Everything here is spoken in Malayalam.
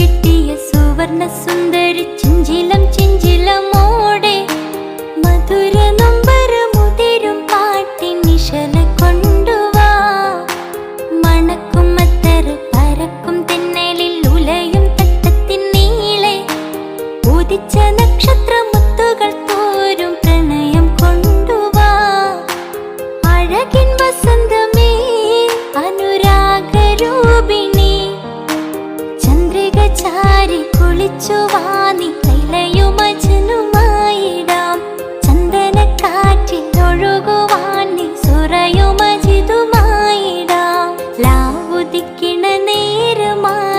കിട്ടിയ സുവർണ സുന്ദരി ചിഞ്ചിലം ചിഞ്ചിലമോടെ മധുര നൊമ്പരമുതിരും പാട്ടിൻ നിശല കൊണ്ടുവാ. മണക്കും മത്തർ പരക്കും തെന്നലിൽ ഉലയും തട്ടത്തിൻ നീളെ ഉദിച്ച നക്ഷത്രമുത്തുകൾ തോരും പ്രണയം കൊണ്ടുവാ. അഴകിൻ വസന്തമേ അനുരാഗരൂപിണി ചന്ദ്രിക ചാരി കുളിച്ചുവാനി കൈലയും മജനുമായിടാം. ചന്ദനക്കാറ്റിൽ ഒഴുകുവാൻ നീ സുറയും അജിതുമായിടാം. ലാവുദിക്കിണ നേരമായി